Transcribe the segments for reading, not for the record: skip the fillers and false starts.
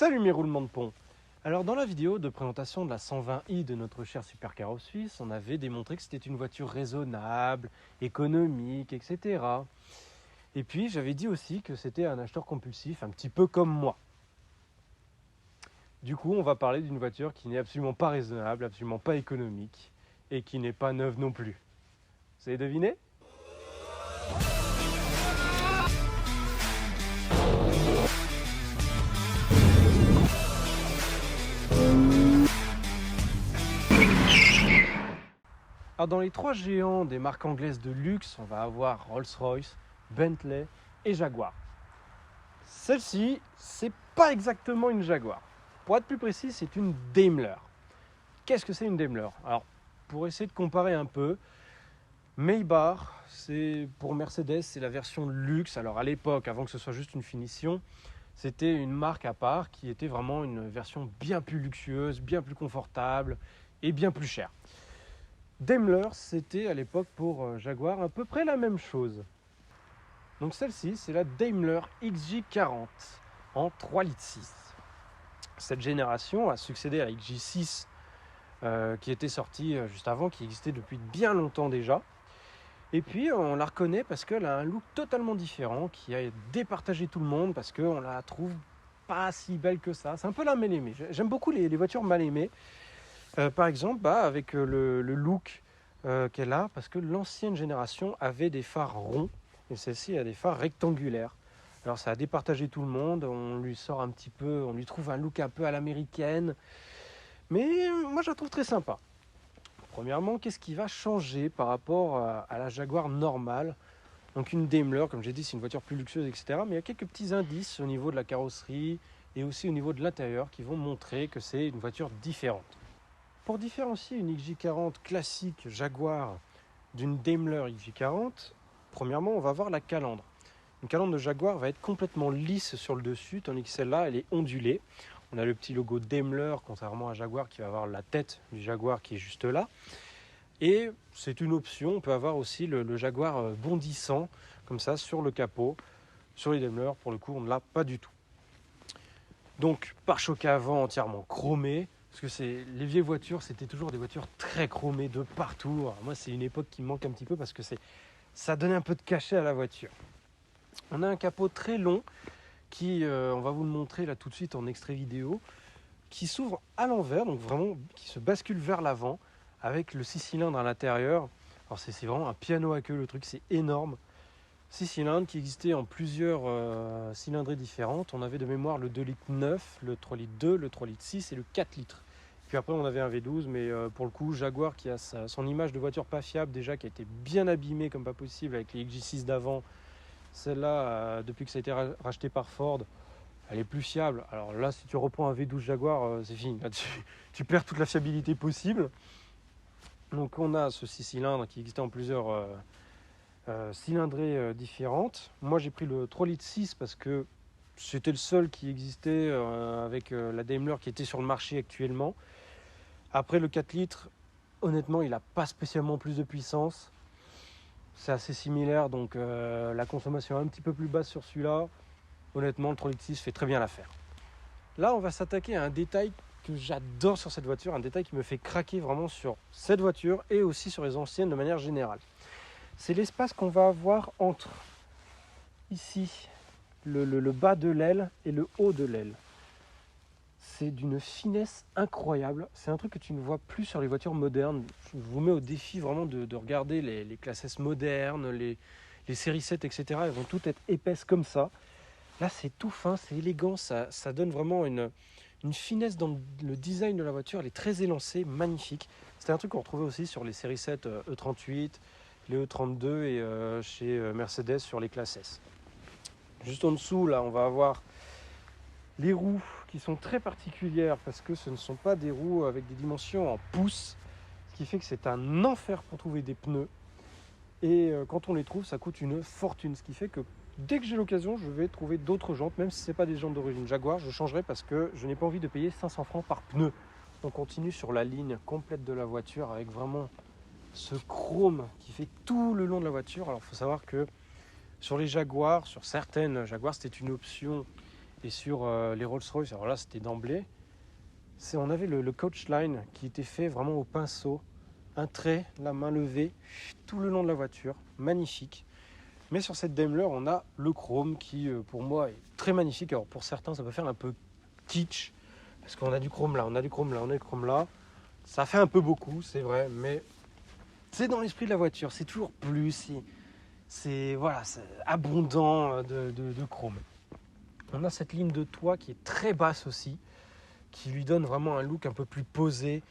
Salut mes roulements de pont. Alors dans la vidéo de présentation de la 120i de notre cher supercar suisse, on avait démontré que c'était une voiture raisonnable, économique, etc. Et puis j'avais dit aussi que c'était un acheteur compulsif, un petit peu comme moi. Du coup on va parler d'une voiture qui n'est absolument pas raisonnable, absolument pas économique, et qui n'est pas neuve non plus. Vous avez deviné ? Alors dans les trois géants des marques anglaises de luxe, on va avoir Rolls-Royce, Bentley et Jaguar. Celle-ci, c'est pas exactement une Jaguar. Pour être plus précis, c'est une Daimler. Qu'est-ce que c'est une Daimler ? Alors, pour essayer de comparer un peu, Maybach, c'est pour Mercedes, c'est la version luxe. Alors à l'époque, avant que ce soit juste une finition, c'était une marque à part qui était vraiment une version bien plus luxueuse, bien plus confortable et bien plus chère. Daimler, c'était à l'époque pour Jaguar à peu près la même chose. Donc celle-ci, c'est la Daimler XJ40 en 3,6 litres. Cette génération a succédé à la XJ6 qui était sortie juste avant, qui existait depuis bien longtemps déjà. Et puis on la reconnaît parce qu'elle a un look totalement différent qui a départagé tout le monde parce qu'on la trouve pas si belle que ça. C'est un peu la mal aimée. J'aime beaucoup les voitures mal aimées. Par exemple, avec le look qu'elle a, parce que l'ancienne génération avait des phares ronds et celle-ci a des phares rectangulaires. Alors ça a départagé tout le monde, on lui sort un petit peu, on lui trouve un look un peu à l'américaine, mais moi je la trouve très sympa. Premièrement, qu'est-ce qui va changer par rapport à la Jaguar normale ? Donc une Daimler, comme j'ai dit, c'est une voiture plus luxueuse, etc. Mais il y a quelques petits indices au niveau de la carrosserie et aussi au niveau de l'intérieur qui vont montrer que c'est une voiture différente. Pour différencier une XJ40 classique Jaguar d'une Daimler XJ40, premièrement, on va voir la calandre. Une calandre de Jaguar va être complètement lisse sur le dessus, tandis que celle-là, elle est ondulée. On a le petit logo Daimler, contrairement à Jaguar, qui va avoir la tête du Jaguar qui est juste là. Et c'est une option, on peut avoir aussi le Jaguar bondissant, comme ça, sur le capot. Sur les Daimler, pour le coup, on ne l'a pas du tout. Donc, pare-choc avant entièrement chromé. Parce que les vieilles voitures, c'était toujours des voitures très chromées de partout. Alors moi, c'est une époque qui me manque un petit peu parce que ça donnait un peu de cachet à la voiture. On a un capot très long qui, on va vous le montrer là tout de suite en extrait vidéo, qui s'ouvre à l'envers, donc vraiment qui se bascule vers l'avant avec le 6 cylindres à l'intérieur. Alors c'est vraiment un piano à queue, le truc, c'est énorme. 6 cylindres qui existaient en plusieurs cylindrées différentes. On avait de mémoire le 2 litres 9, le 3 litres 2, le 3 litres 6 et le 4 litres. Puis après on avait un V12, mais pour le coup Jaguar qui a son image de voiture pas fiable déjà, qui a été bien abîmée comme pas possible avec les XJ6 d'avant. Celle-là, depuis que ça a été racheté par Ford, elle est plus fiable. Alors là, si tu reprends un V12 Jaguar, c'est fini. Là, tu perds toute la fiabilité possible. Donc on a ce 6 cylindres qui existait en plusieurs cylindrées différentes. Moi j'ai pris le 3 litres 6 parce que c'était le seul qui existait avec la Daimler qui était sur le marché actuellement. Après le 4 litres, honnêtement il n'a pas spécialement plus de puissance. C'est assez similaire, donc la consommation est un petit peu plus basse sur celui-là. Honnêtement le 3 litres 6 fait très bien l'affaire. Là on va s'attaquer à un détail que j'adore sur cette voiture, un détail qui me fait craquer vraiment sur cette voiture et aussi sur les anciennes de manière générale. C'est l'espace qu'on va avoir entre ici le bas de l'aile et le haut de l'aile. C'est d'une finesse incroyable. C'est un truc que tu ne vois plus sur les voitures modernes. Je vous mets au défi vraiment de regarder les classes S modernes, les séries 7, etc. Elles vont toutes être épaisses comme ça. Là, c'est tout fin, c'est élégant. Ça donne vraiment une finesse dans le design de la voiture. Elle est très élancée, magnifique. C'était un truc qu'on retrouvait aussi sur les séries 7 E38, les E32 et chez Mercedes sur les classes S. Juste en dessous, là, on va avoir les roues qui sont très particulières parce que ce ne sont pas des roues avec des dimensions en pouces, ce qui fait que c'est un enfer pour trouver des pneus. Et quand on les trouve, ça coûte une fortune, ce qui fait que dès que j'ai l'occasion, je vais trouver d'autres jantes, même si ce n'est pas des jantes d'origine Jaguar, je changerai parce que je n'ai pas envie de payer 500 francs par pneu. On continue sur la ligne complète de la voiture avec vraiment ce chrome qui fait tout le long de la voiture. Alors il faut savoir que sur les Jaguars, sur certaines Jaguars, c'était une option et sur les Rolls-Royce, alors là c'était d'emblée, on avait le coach line qui était fait vraiment au pinceau, un trait, la main levée, tout le long de la voiture, magnifique. Mais sur cette Daimler, on a le chrome qui, pour moi, est très magnifique. Alors pour certains, ça peut faire un peu kitsch, parce qu'on a du chrome là, on a du chrome là, on a du chrome là. Ça fait un peu beaucoup, c'est vrai, mais c'est dans l'esprit de la voiture, c'est toujours plus, c'est abondant de chrome. On a cette ligne de toit qui est très basse aussi, qui lui donne vraiment un look un peu plus posé,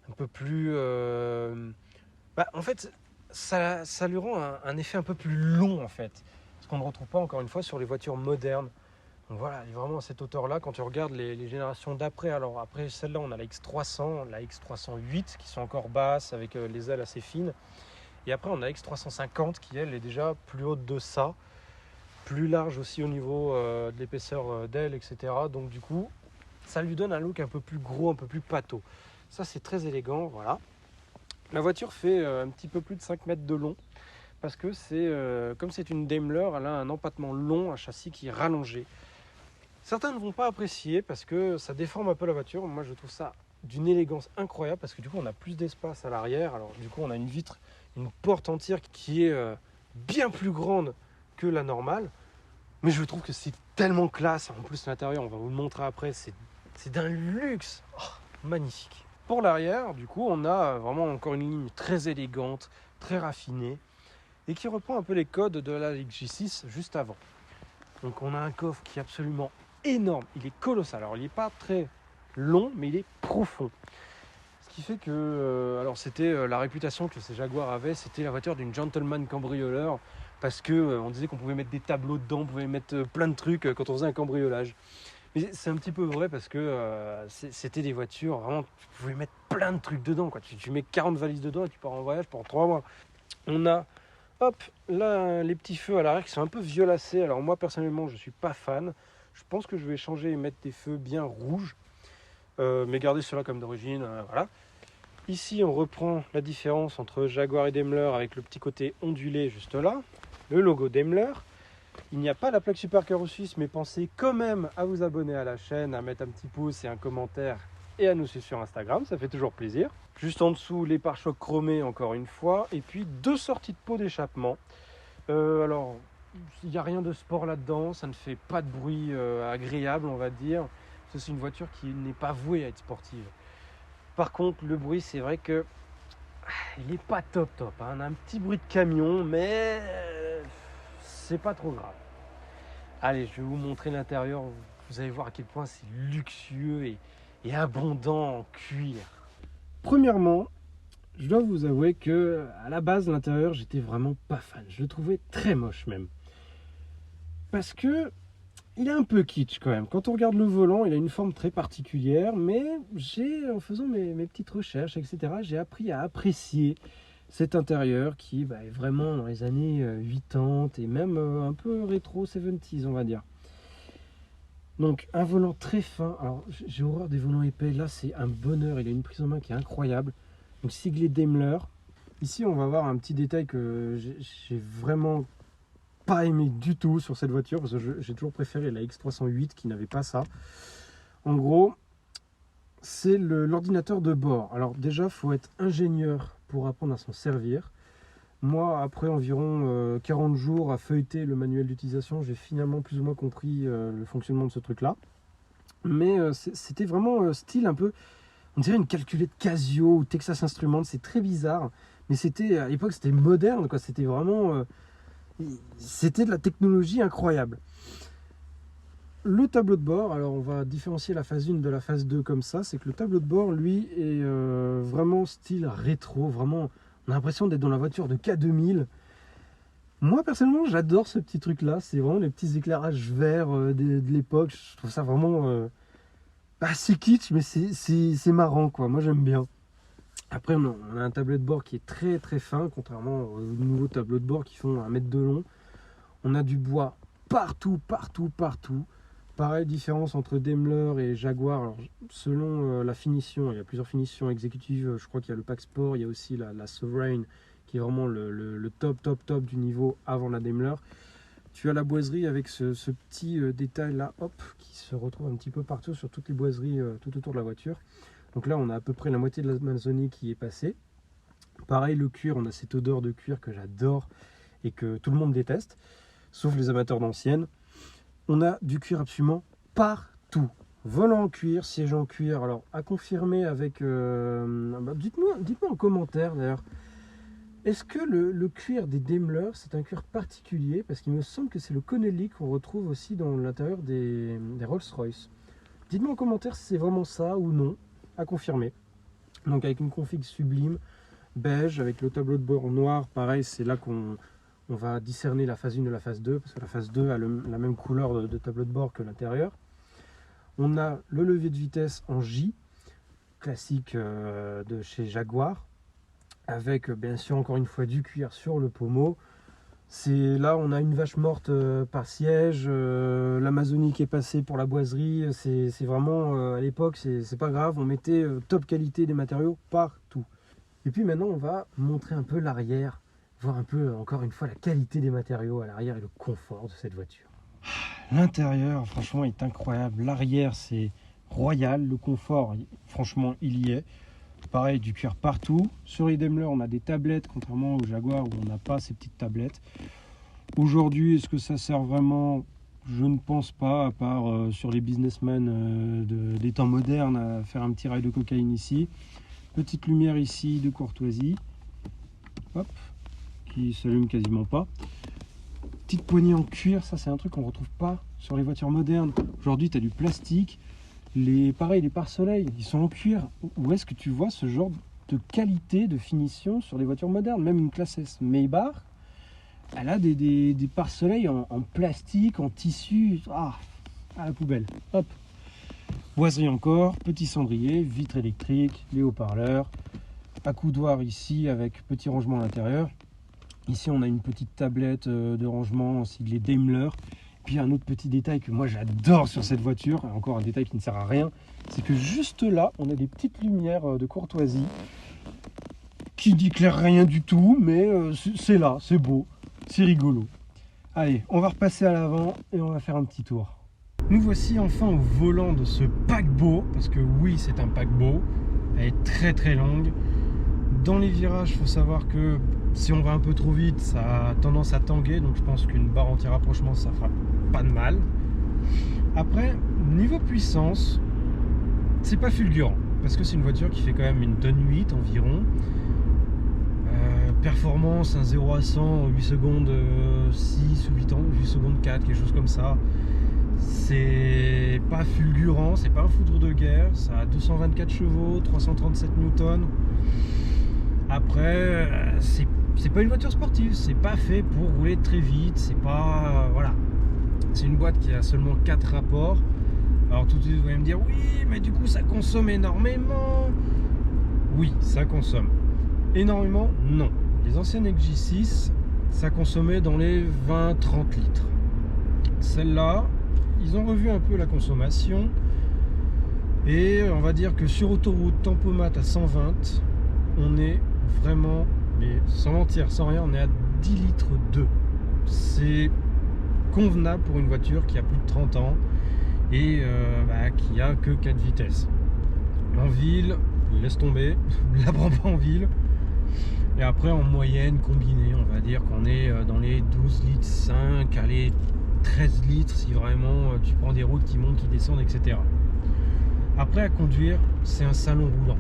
un peu plus... en fait, ça lui rend un effet un peu plus long en fait, ce qu'on ne retrouve pas encore une fois sur les voitures modernes. Donc voilà, elle est vraiment à cette hauteur-là. Quand tu regardes les générations d'après, alors après celle-là, on a la X300, la X308 qui sont encore basses avec les ailes assez fines. Et après, on a la X350 qui, elle, est déjà plus haute de ça, plus large aussi au niveau de l'épaisseur d'aile, etc. Donc du coup, ça lui donne un look un peu plus gros, un peu plus pâteau. Ça, c'est très élégant, voilà. La voiture fait un petit peu plus de 5 mètres de long parce que comme c'est une Daimler, elle a un empattement long, un châssis qui est rallongé. Certains ne vont pas apprécier parce que ça déforme un peu la voiture. Moi, je trouve ça d'une élégance incroyable parce que du coup, on a plus d'espace à l'arrière. Alors du coup, on a une vitre, une porte entière qui est bien plus grande que la normale. Mais je trouve que c'est tellement classe. En plus, l'intérieur, on va vous le montrer après, c'est d'un luxe. Oh, magnifique. Pour l'arrière, du coup, on a vraiment encore une ligne très élégante, très raffinée et qui reprend un peu les codes de la G6 juste avant. Donc on a un coffre qui est absolument énorme, il est colossal. Alors il n'est pas très long, mais il est profond. Ce qui fait que, alors c'était la réputation que ces Jaguars avaient, c'était la voiture d'une gentleman cambrioleur, parce que on disait qu'on pouvait mettre des tableaux dedans, on pouvait mettre plein de trucs quand on faisait un cambriolage. Mais c'est un petit peu vrai parce que c'était des voitures, vraiment, tu pouvais mettre plein de trucs dedans, quoi. Tu mets 40 valises dedans et tu pars en voyage pour 3 mois. On a là, les petits feux à l'arrière qui sont un peu violacés. Alors moi, personnellement, je ne suis pas fan. Je pense que je vais changer et mettre des feux bien rouges. Mais garder cela comme d'origine, voilà. Ici, on reprend la différence entre Jaguar et Daimler avec le petit côté ondulé juste là. Le logo Daimler. Il n'y a pas la plaque Super Caro Suisse, mais pensez quand même à vous abonner à la chaîne, à mettre un petit pouce et un commentaire et à nous suivre sur Instagram, ça fait toujours plaisir. Juste en dessous, les pare-chocs chromés encore une fois, et puis 2 sorties de pot d'échappement. Alors, il n'y a rien de sport là-dedans, ça ne fait pas de bruit agréable, on va dire. C'est une voiture qui n'est pas vouée à être sportive. Par contre, le bruit, c'est vrai que il n'est pas top. Hein. On a un petit bruit de camion, mais c'est pas trop grave. Allez, je vais vous montrer l'intérieur. Vous allez voir à quel point c'est luxueux et abondant en cuir. Premièrement, je dois vous avouer que à la base, l'intérieur, j'étais vraiment pas fan. Je le trouvais très moche même. Parce que il est un peu kitsch quand même. Quand on regarde le volant, il a une forme très particulière, mais en faisant mes petites recherches, etc., j'ai appris à apprécier cet intérieur qui est vraiment dans les années 80 et même un peu rétro 70s, on va dire. Donc un volant très fin. Alors j'ai horreur des volants épais. Là, c'est un bonheur. Il a une prise en main qui est incroyable. Donc siglé Daimler. Ici, on va voir un petit détail que j'ai vraiment pas aimé du tout sur cette voiture parce que j'ai toujours préféré la X308 qui n'avait pas ça. En gros, c'est l'ordinateur de bord. Alors déjà, il faut être ingénieur pour apprendre à s'en servir. Moi, après environ 40 jours à feuilleter le manuel d'utilisation, j'ai finalement plus ou moins compris le fonctionnement de ce truc-là. Mais c'était vraiment style un peu, on dirait une calculette Casio ou Texas Instruments, c'est très bizarre. Mais c'était à l'époque, c'était moderne, quoi. C'était vraiment... c'était de la technologie incroyable. Le tableau de bord, alors on va différencier la phase 1 de la phase 2 comme ça, c'est que le tableau de bord, lui, est vraiment style rétro, vraiment, on a l'impression d'être dans la voiture de K2000. Moi, personnellement, j'adore ce petit truc-là, c'est vraiment les petits éclairages verts de l'époque, je trouve ça vraiment assez kitsch, mais c'est marrant, quoi, moi j'aime bien. Après, on a un tableau de bord qui est très très fin, contrairement aux nouveaux tableaux de bord qui font 1 mètre de long. On a du bois partout. Pareil, différence entre Daimler et Jaguar. Alors, selon la finition, il y a plusieurs finitions exécutives. Je crois qu'il y a le Pack Sport, il y a aussi la Sovereign, qui est vraiment le top du niveau avant la Daimler. Tu as la boiserie avec ce petit détail là, hop, qui se retrouve un petit peu partout sur toutes les boiseries tout autour de la voiture. Donc là, on a à peu près la moitié de l'Amazonie qui est passée. Pareil, le cuir, on a cette odeur de cuir que j'adore et que tout le monde déteste, sauf les amateurs d'anciennes. On a du cuir absolument partout. Volant en cuir, siège en cuir. Alors, à confirmer avec... dites-moi en commentaire d'ailleurs. Est-ce que le cuir des Daimler, c'est un cuir particulier? Parce qu'il me semble que c'est le Connelly qu'on retrouve aussi dans l'intérieur des Rolls-Royce. Dites-moi en commentaire si c'est vraiment ça ou non, à confirmer. Donc avec une config sublime, beige, avec le tableau de bord noir, pareil, c'est là qu'on va discerner la phase 1 de la phase 2, parce que la phase 2 a la même couleur de tableau de bord que l'intérieur. On a le levier de vitesse en J, classique de chez Jaguar, avec bien sûr encore une fois du cuir sur le pommeau. C'est là on a une vache morte par siège, l'Amazonie qui est passée pour la boiserie, c'est vraiment à l'époque c'est pas grave, on mettait top qualité des matériaux partout. Et puis maintenant on va montrer un peu l'arrière, voir un peu encore une fois la qualité des matériaux à l'arrière et le confort de cette voiture. L'intérieur franchement est incroyable, l'arrière c'est royal, le confort franchement il y est. Pareil, du cuir partout. Sur les Daimler, on a des tablettes, contrairement au Jaguar où on n'a pas ces petites tablettes. Aujourd'hui, est-ce que ça sert vraiment? Je ne pense pas, à part sur les businessmen des temps modernes, à faire un petit rail de cocaïne ici. Petite lumière ici de courtoisie. Hop, qui s'allume quasiment pas. Petite poignée en cuir, ça c'est un truc qu'on ne retrouve pas sur les voitures modernes. Aujourd'hui, tu as du plastique. Pareil, les pare-soleil, ils sont en cuir. Où est-ce que tu vois ce genre de qualité, de finition sur les voitures modernes? Même une classe S Maybach, elle a des pare-soleil en plastique, en tissu. Ah, à la poubelle. Hop. Boiserie encore, petit cendrier, vitre électrique, les haut-parleurs, accoudoir ici avec petit rangement à l'intérieur. Ici, on a une petite tablette de rangement siglée Daimler. Puis un autre petit détail que moi j'adore sur cette voiture, encore un détail qui ne sert à rien, c'est que juste là, on a des petites lumières de courtoisie qui n'éclairent rien du tout, mais c'est là, c'est beau, c'est rigolo. Allez, on va repasser à l'avant et on va faire un petit tour. Nous voici enfin au volant de ce paquebot, parce que oui, c'est un paquebot, elle est très très longue. Dans les virages, il faut savoir que si on va un peu trop vite, ça a tendance à tanguer, donc je pense qu'une barre anti-rapprochement, ça fera pas de mal. Après, niveau puissance, c'est pas fulgurant, parce que c'est une voiture qui fait quand même une tonne 8 environ. Performance, un 0 à 100 en 8 secondes 6 ou 8 secondes 4, quelque chose comme ça. C'est pas fulgurant, c'est pas un foudre de guerre, ça a 224 chevaux, 337 newtons. Après, c'est pas une voiture sportive, c'est pas fait pour rouler très vite, c'est pas... voilà. C'est une boîte qui a seulement 4 rapports. Alors tout de suite vous allez me dire, oui, mais du coup ça consomme énormément. Oui, ça consomme. Énormément, non. Les anciennes XJ6, ça consommait dans les 20-30 litres. Celle-là, ils ont revu un peu la consommation. Et on va dire que sur autoroute, tempomat à 120, on est vraiment, mais sans mentir, sans rien, on est à 10 litres 2. C'est convenable pour une voiture qui a plus de 30 ans et qui a que 4 vitesses. En ville, laisse tomber, la prends pas en ville. Et après en moyenne combinée, on va dire qu'on est dans les 12 litres 5, allez 13 litres si vraiment tu prends des routes qui montent, qui descendent, etc. Après à conduire, c'est un salon roulant.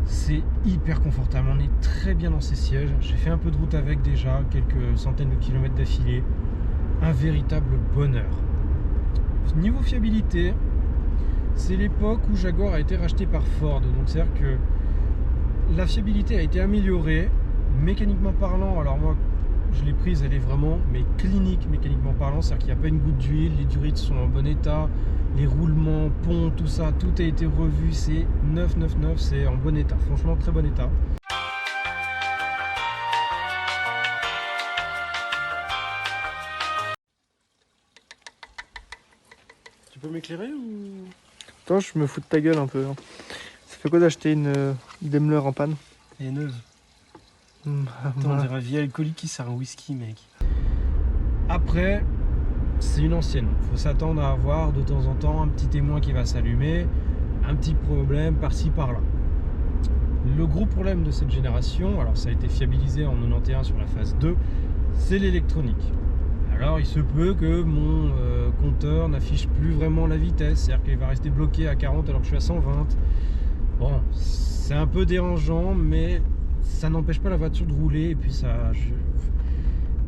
C'est hyper confortable, on est très bien dans ces sièges. J'ai fait un peu de route avec déjà, quelques centaines de kilomètres d'affilée. Un véritable bonheur. Niveau fiabilité, c'est l'époque où Jaguar a été racheté par Ford. Donc c'est-à-dire que la fiabilité a été améliorée, mécaniquement parlant. Alors moi, je l'ai prise, elle est vraiment mais clinique mécaniquement parlant. C'est-à-dire qu'il n'y a pas une goutte d'huile, les durites sont en bon état, les roulements, ponts, tout ça, tout a été revu. C'est 999, c'est en bon état. Franchement, très bon état. Tu peux m'éclairer ou... Attends, je me fous de ta gueule un peu. Ça fait quoi d'acheter une Daimler en panne? Elle est neuve. Attends, on dirait un vieil alcoolique qui sert un whisky, mec. Après, c'est une ancienne. Il faut s'attendre à avoir de temps en temps un petit témoin qui va s'allumer, un petit problème par-ci par-là. Le gros problème de cette génération, alors ça a été fiabilisé en 91 sur la phase 2, c'est l'électronique. Alors il se peut que mon compteur n'affiche plus vraiment la vitesse, c'est-à-dire qu'il va rester bloqué à 40 alors que je suis à 120. Bon, c'est un peu dérangeant, mais ça n'empêche pas la voiture de rouler. Et puis ça,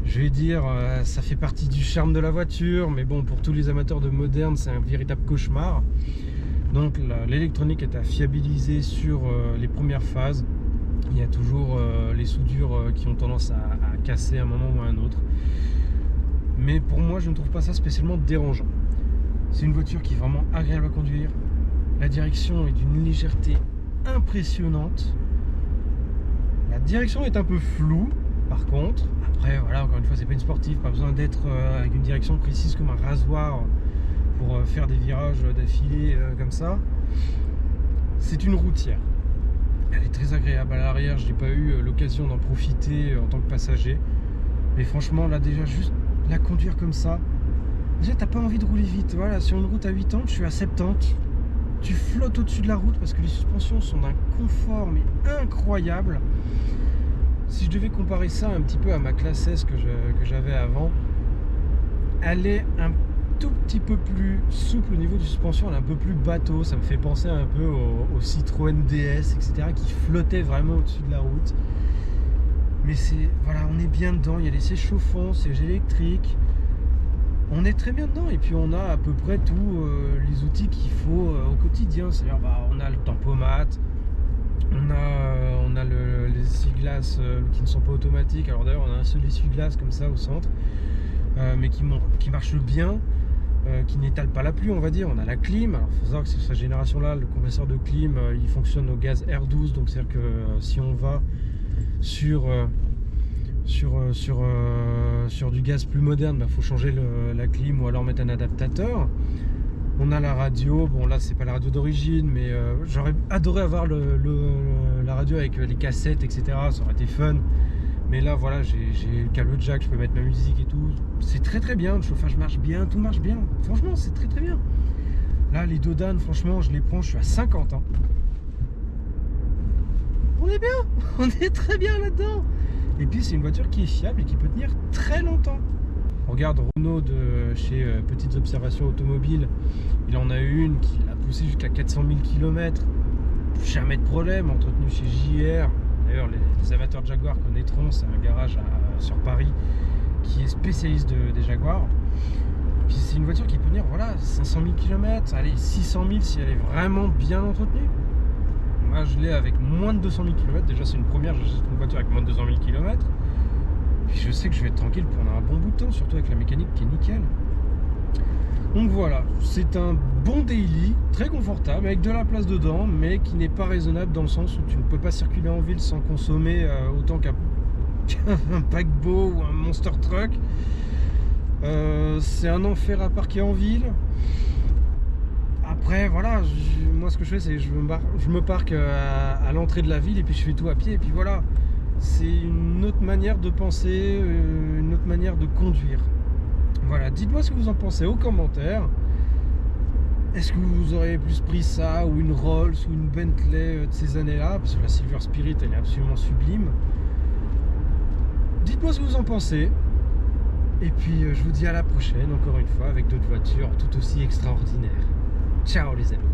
je vais dire, ça fait partie du charme de la voiture, mais bon, pour tous les amateurs de moderne, c'est un véritable cauchemar. Donc l'électronique est à fiabiliser sur les premières phases. Il y a toujours les soudures qui ont tendance à casser à un moment ou à un autre. Mais pour moi, je ne trouve pas ça spécialement dérangeant. C'est une voiture qui est vraiment agréable à conduire. La direction est d'une légèreté impressionnante. La direction est un peu floue, par contre. Après, voilà, encore une fois, c'est pas une sportive, pas besoin d'être avec une direction précise comme un rasoir pour faire des virages d'affilée comme ça. C'est une routière. Elle est très agréable à l'arrière. Je n'ai pas eu l'occasion d'en profiter en tant que passager. Mais franchement, là, déjà, juste la conduire comme ça, déjà, t'as pas envie de rouler vite. Voilà, sur une route à 80, je suis à 70. Tu flottes au-dessus de la route parce que les suspensions sont d'un confort mais incroyable. Si je devais comparer ça un petit peu à ma classe S que j'avais avant, elle est un tout petit peu plus souple au niveau de suspension, elle est un peu plus bateau. Ça me fait penser un peu au Citroën DS, etc. qui flottait vraiment au-dessus de la route. Mais c'est, voilà, on est bien dedans. Il y a les sièges chauffants, sièges électriques. On est très bien dedans et puis on a à peu près tous les outils qu'il faut au quotidien. C'est-à-dire, on a le tempomat, on a les essuie-glaces qui ne sont pas automatiques. Alors d'ailleurs, on a un seul essuie-glace comme ça au centre, mais qui marche bien, qui n'étale pas la pluie, on va dire. On a la clim. Alors il faut savoir que sur cette génération-là, le compresseur de clim, il fonctionne au gaz R12. Donc c'est-à-dire que si on va sur du gaz plus moderne, il faut changer la clim ou alors mettre un adaptateur. On a la radio, bon là c'est pas la radio d'origine, mais j'aurais adoré avoir la radio avec les cassettes, etc. Ça aurait été fun. Mais là voilà, j'ai le câble jack, je peux mettre ma musique et tout. C'est très très bien, le chauffage marche bien, tout marche bien. Franchement, c'est très très bien. Là les Dodan, franchement, je les prends, je suis à 50 ans. On est bien, on est très bien là-dedans. Et puis c'est une voiture qui est fiable et qui peut tenir très longtemps. On regarde Renault de chez Petites Observations Automobiles. Il en a eu une qui l'a poussé jusqu'à 400 000 km. Jamais de problème, entretenu chez JR. D'ailleurs les amateurs de Jaguar connaîtront, c'est un garage sur Paris qui est spécialiste des Jaguars. Puis c'est une voiture qui peut tenir voilà, 500 000 km, allez 600 000 si elle est vraiment bien entretenue. Moi je l'ai avec moins de 200 000 km, déjà c'est une première, j'achète une voiture avec moins de 200 000 km. Puis je sais que je vais être tranquille pendant un bon bout de temps, surtout avec la mécanique qui est nickel. Donc voilà, c'est un bon daily, très confortable, avec de la place dedans, mais qui n'est pas raisonnable dans le sens où tu ne peux pas circuler en ville sans consommer autant qu'un paquebot ou un monster truck. C'est un enfer à parquer en ville. Après voilà, moi ce que je fais c'est que je me parque à l'entrée de la ville et puis je fais tout à pied et puis voilà. C'est une autre manière de penser, une autre manière de conduire. Voilà, dites-moi ce que vous en pensez aux commentaires. Est-ce que vous auriez plus pris ça ou une Rolls ou une Bentley de ces années-là? Parce que la Silver Spirit elle est absolument sublime. Dites-moi ce que vous en pensez. Et puis je vous dis à la prochaine encore une fois avec d'autres voitures tout aussi extraordinaires. Ciao les amis.